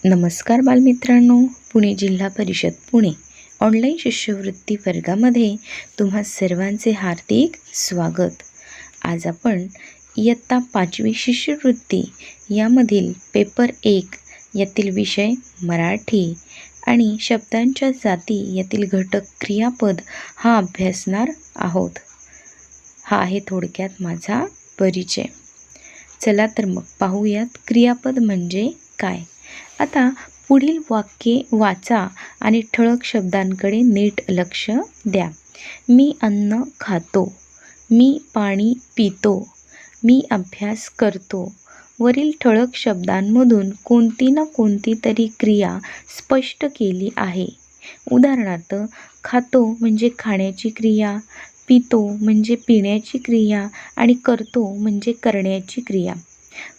नमस्कार बालमित्रांनो, पुणे जिल्हा परिषद पुणे ऑनलाईन शिष्यवृत्ती वर्गामध्ये तुम्हा सर्वांचे हार्दिक स्वागत. आज आपण इयत्ता 5वी शिष्यवृत्ती यामधील पेपर 1 यातील विषय मराठी आणि शब्दांच्या जाती यातील घटक क्रियापद हा अभ्यासणार आहोत. हा आहे थोडक्यात माझा परिचय. चला तर मग पाहूयात क्रियापद म्हणजे काय. आता पुढील वाक्ये वाचा आणि ठळक शब्दांकडे नीट लक्ष द्या. मी अन्न खातो, मी पाणी पितो, मी अभ्यास करतो. वरील ठळक शब्दांमधून कोणती ना कोणती तरी क्रिया स्पष्ट केली आहे. उदाहरणार्थ, खातो म्हणजे खाण्याची क्रिया, पितो म्हणजे पिण्याची क्रिया आणि करतो म्हणजे करण्याची क्रिया.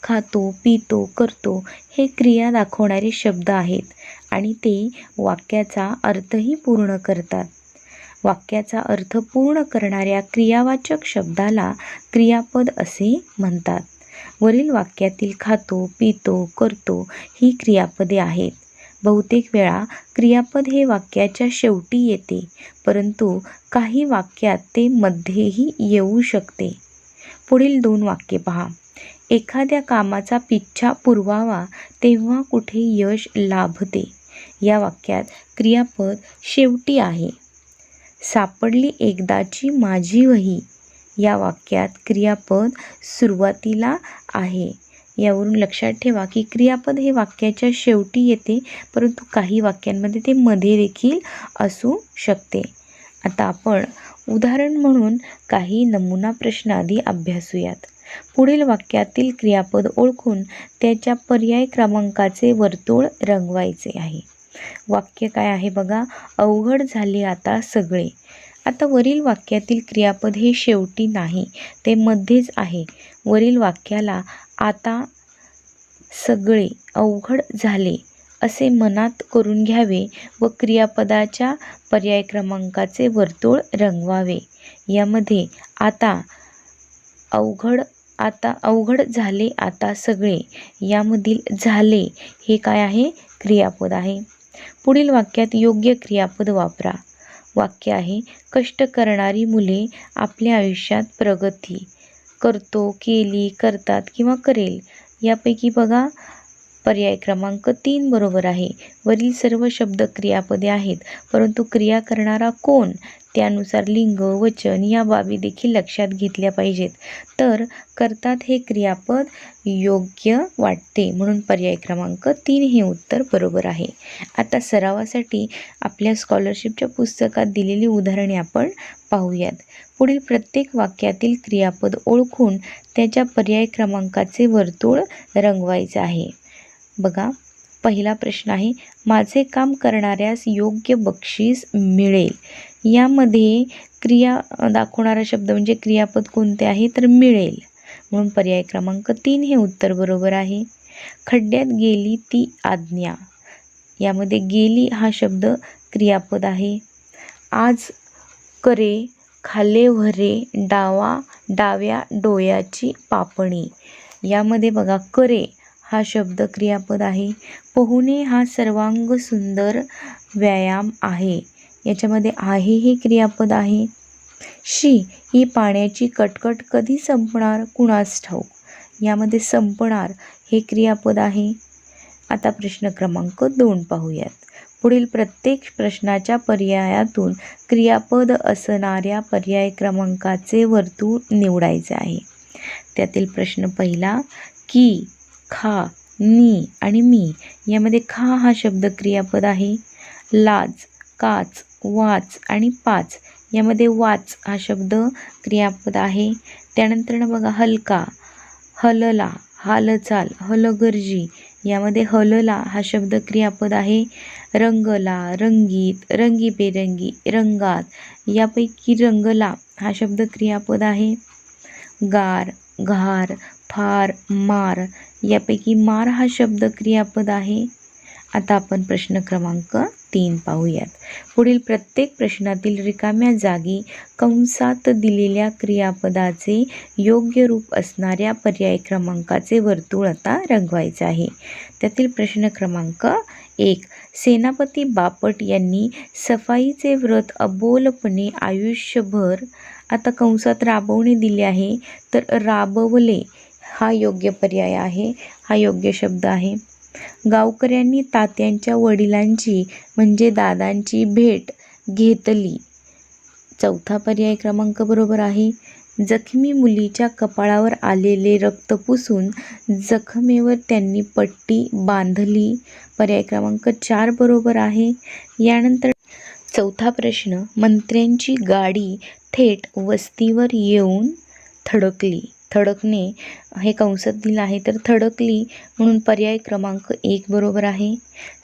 खातो, पितो, करतो हे क्रिया दाखवणारे शब्द आहेत आणि ते वाक्याचा अर्थही पूर्ण करतात. वाक्याचा अर्थ पूर्ण करणाऱ्या क्रियावाचक शब्दाला क्रियापद असे म्हणतात. वरील वाक्यातील खातो, पितो, करतो ही क्रियापदे आहेत. बहुतेक वेळा क्रियापद हे वाक्याच्या शेवटी येते, परंतु काही वाक्यात ते मध्येही येऊ शकते. पुढील 2 वाक्ये पहा. एखाद्या कामाचा पिच्छा पुरवावा तेव्हा कुठे यश लाभते. या वाक्यात क्रियापद शेवटी आहे. सापडली एकदाची माझी वही. या वाक्यात क्रियापद सुरुवातीला आहे. यावरून लक्षात ठेवा की क्रियापद हे वाक्याच्या शेवटी येते, परंतु काही वाक्यांमध्ये ते मध्ये देखील असू शकते. आता आपण उदाहरण म्हणून काही नमुना प्रश्न आधी अभ्यासूयात. पुढील वाक्यातील क्रियापद ओळखून त्याच्या पर्याय क्रमांकाचे वर्तुळ रंगवायचे आहे. वाक्य काय आहे बघा. अवघड झाले आता सगळे. आता वरील वाक्यातील क्रियापद हे शेवटी नाही, ते मध्येच आहे. वरील वाक्याला आता सगळे अवघड झाले असे मनात करून घ्यावे व क्रियापदाच्या पर्याय क्रमांकाचे वर्तुळ रंगवावे. यामध्ये आता अवघड झाले आता सगळे यामधील झाले हे काय आहे, क्रियापद आहे. पुढील वाक्यात योग्य क्रियापद वापरा. वाक्य आहे, कष्ट करणारी मुले आपल्या आयुष्यात प्रगती करतो, केली, करतात किंवा करेल. यापैकी बघा पर्याय क्रमांक 3 बरोबर आहे. वरील सर्व शब्द क्रियापदे आहेत, परंतु क्रिया करणारा कोण त्यानुसार लिंग, वचन या बाबी देखील लक्षात घेतल्या पाहिजेत. तर करतात हे क्रियापद योग्य वाटते, म्हणून पर्याय क्रमांक 3 हे उत्तर बरोबर आहे. आता सरावासाठी आपल्या स्कॉलरशिपच्या पुस्तकात दिलेली उदाहरणे आपण पाहूयात. पुढील प्रत्येक वाक्यातील क्रियापद ओळखून त्याच्या पर्याय क्रमांकाचे वर्तुळ रंगवायचे आहे. बघा, पहिला प्रश्न आहे, माझे काम करणाऱ्यास योग्य बक्षीस मिळेल. यामध्ये क्रिया दाखवणारा शब्द म्हणजे क्रियापद कोणते आहे, तर मिळेल, म्हणून पर्याय क्रमांक 3 हे उत्तर बरोबर आहे. खड्ड्यात गेली ती आज्ञा. यामध्ये गेली हा शब्द क्रियापद आहे. आज करे खाले व्हरे डाव्या डोळ्याची पापणी. यामध्ये बघा करे हा शब्द क्रियापद आहे. पोहणे हा सर्वांग सुंदर व्यायाम आहे. याच्यामध्ये आहे हे क्रियापद आहे. शी ही पाण्याची कटकट कधी संपणार कुणास ठाऊक. यामध्ये संपणार हे क्रियापद आहे. आता प्रश्न क्रमांक 2 पाहूयात. पुढील प्रत्येक प्रश्नाच्या पर्यायातून क्रियापद असणाऱ्या पर्याय क्रमांकाचे वर्तुळ निवडायचे आहे. त्यातील प्रश्न पहिला, की, खा, नी आणि मी. यामध्ये खा हा शब्द क्रियापद आहे. लाज, काच, वाच आणि पाच. यामध्ये वाच हा शब्द क्रियापद आहे. त्यानंतर बघा हलका, हलला, हालचाल, हलगर्जी. यामध्ये हलला हा शब्द क्रियापद आहे. रंगला, रंगीत, रंगीबेरंगी, रंगात. यापैकी रंगला हा शब्द क्रियापद आहे. गार, घार, फार, मार. यापैकी मार हा शब्द क्रियापद आहे. आता आपण प्रश्न क्रमांक 3 पाहूयात. पुढील प्रत्येक प्रश्नातील रिकाम्या जागी कंसात दिलेल्या क्रियापदाचे योग्य रूप असणाऱ्या पर्याय क्रमांकाचे वर्तुळ आता रंगवायचे आहे. त्यातील प्रश्न क्रमांक 1. सेनापती बापट यांनी सफाईचे व्रत अबोलपणे आयुष्यभर, आता कंसात राबवणे दिले आहे तर राबवले हा योग्य पर्याय आहे, हा योग्य शब्द आहे. गावकऱ्यांनी तात्यांच्या वडिलांची म्हणजे दादांची भेट घेतली, चौथा पर्याय क्रमांक बरोबर आहे. जखमी मुलीच्या कपाळावर आलेले रक्त पुसून जखमेवर त्यांनी पट्टी बांधली, पर्याय क्रमांक 4 बरोबर आहे. यानंतर चौथा प्रश्न, मंत्र्यांची गाडी थेट वस्तीवर येऊन थडकली, थडकणे हे कंसात दिलं आहे तर थडकली म्हणून पर्याय क्रमांक 1 बरोबर आहे.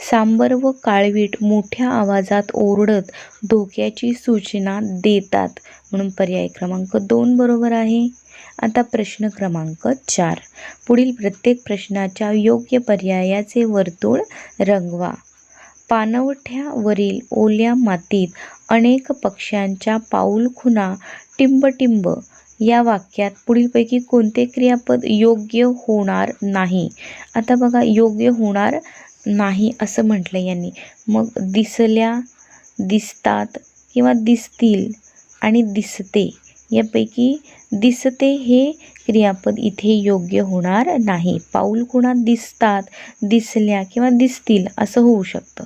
सांबर व काळवीट मोठ्या आवाजात ओरडत धोक्याची सूचना देतात म्हणून पर्याय क्रमांक 2 बरोबर आहे. आता प्रश्न क्रमांक 4. पुढील प्रत्येक प्रश्नाच्या योग्य पर्यायाचे वर्तुळ रंगवा. पाणवठ्यावरील ओल्या मातीत अनेक पक्ष्यांच्या पाऊलखुणा टिंबटिंब या वाक्यात पुढीलपैकी कोणते क्रियापद योग्य होणार नाही? आता बघा, योग्य होणार नाही असं म्हटलं यांनी, मग दिसल्या, दिसतात किंवा दिसतील आणि दिसते यापैकी दिसते हे क्रियापद इथे योग्य होणार नाही. पाऊलखुणा दिसतात, दिसल्या किंवा दिसतील असं होऊ शकतं.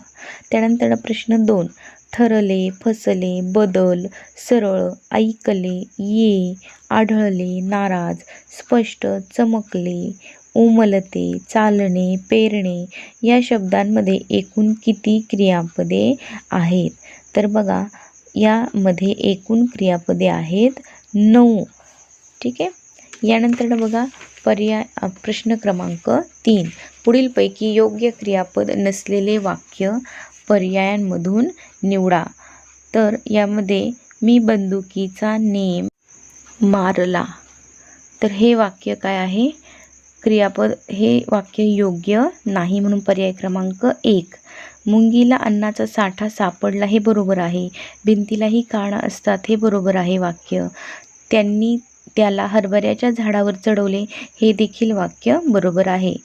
त्यानंतर प्रश्न 2. ठरले, फसले, बदल, सरळ, ऐकले, ये, आढळले, नाराज, स्पष्ट, चमकले, उमलते, चालणे, पेरणे या शब्दांमध्ये एकूण किती क्रियापदे आहेत? तर बघा, यामध्ये एकूण क्रियापदे आहेत 9. ठीक आहे. यानंतर बघा प्रश्न क्रमांक 3. पुढीलपैकी योग्य क्रियापद नसलेले वाक्य पर्यायांमधून निवडा. तर यामध्ये मी बंदुकीचा नेम मारला, तर हे वाक्य काय आहे? क्रियापद हे वाक्य योग्य नाही म्हणून पर्याय क्रमांक 1. मुंगीला अन्नाचा साठा सापडला हे बरोबर आहे. भिंतीलाही कान असतात हे बरोबर आहे वाक्य. त्यांनी त्याला हरभऱ्याच्या झाडावर चढवले हे देखील वाक्य बरोबर आहे.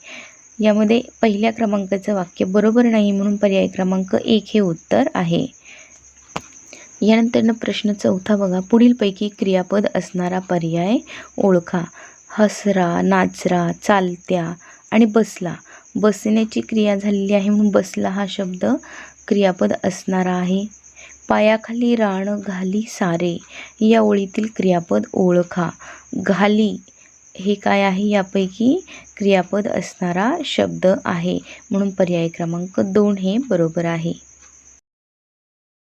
यामध्ये पहिल्या क्रमांकाचं वाक्य बरोबर नाही म्हणून पर्याय क्रमांक 1 हे उत्तर आहे. यानंतर प्रश्न 4 बघा. पुढीलपैकी क्रियापद असणारा पर्याय ओळखा. हसरा, नाचरा, चालत्या आणि बसला. बसण्याची क्रिया झालेली आहे म्हणून बसला हा शब्द क्रियापद असणारा आहे. पायाखाली रान घाली सारे या ओळीतील क्रियापद ओळखा. घाली हे काय आहे? यापैकी क्रियापद असणारा शब्द आहे म्हणून पर्याय क्रमांक 2 हे बरोबर आहे.